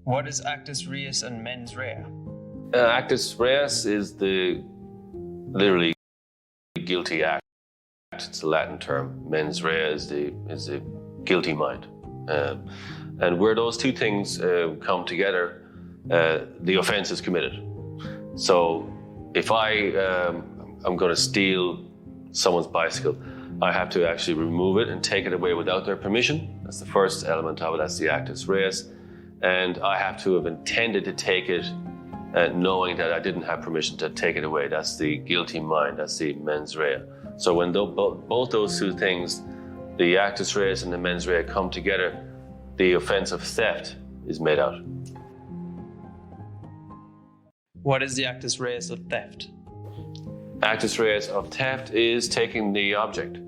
What is actus reus and mens rea? Actus reus is the literally guilty act. It's a Latin term. Mens rea is the guilty mind. And where those two things come together, the offence is committed. So if I'm going to steal someone's bicycle, I have to actually remove it and take it away without their permission. That's the first element of it. That's the actus reus. And I have to have intended to take it knowing that I didn't have permission to take it away. That's the guilty mind. That's the mens rea. So when both those two things, the actus reus and the mens rea, come together, the offence of theft is made out. What is the actus reus of theft? Actus reus of theft is taking the object,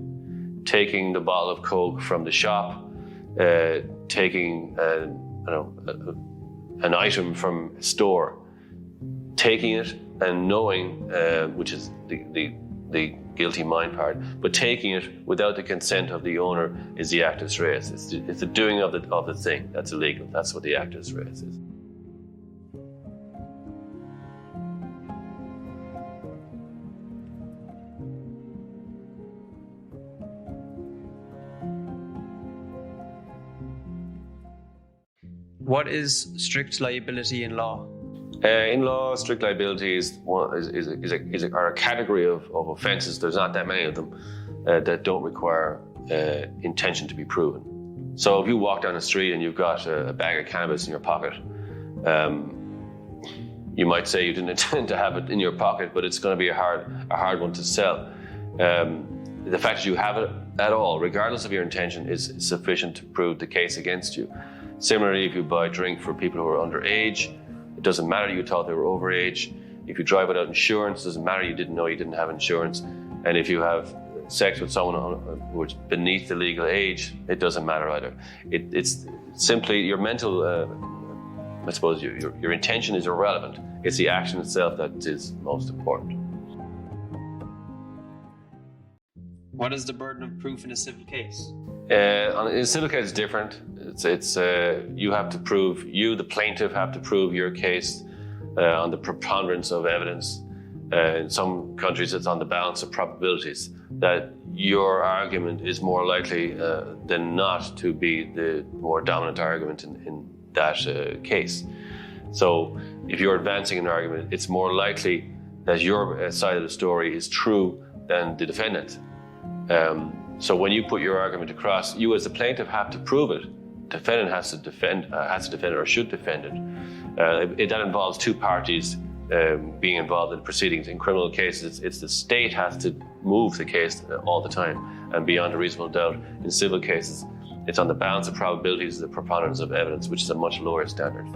taking the bottle of Coke from the shop, taking an item from a store, taking it and knowing, which is the guilty mind part, but taking it without the consent of the owner is the actus reus. It's the doing of the thing that's illegal. That's what the actus reus is. What is strict liability in law? In law, strict liability is a category of offences. There's not that many of them that don't require intention to be proven. So if you walk down the street and you've got a bag of cannabis in your pocket, you might say you didn't intend to have it in your pocket, but it's going to be a hard one to sell. The fact that you have it at all, regardless of your intention, is sufficient to prove the case against you. Similarly, if you buy a drink for people who are underage, it doesn't matter you thought they were overage. If you drive without insurance, it doesn't matter you didn't know you didn't have insurance. And if you have sex with someone who is beneath the legal age, it doesn't matter either. It's simply your mental, I suppose your intention is irrelevant. It's the action itself that is most important. What is the burden of proof in a civil case? In a civil case, it's different. You have to prove, the plaintiff, have to prove your case on the preponderance of evidence. In some countries, it's on the balance of probabilities, that your argument is more likely than not to be the more dominant argument in that case. So if you're advancing an argument, it's more likely that your side of the story is true than the defendant. So when you put your argument across, you as the plaintiff have to prove it. Defendant has to defend it or should defend it. That involves two parties being involved in proceedings. In criminal cases, it's the state has to move the case all the time and beyond a reasonable doubt. In civil cases, it's on the balance of probabilities, the preponderance of evidence, which is a much lower standard.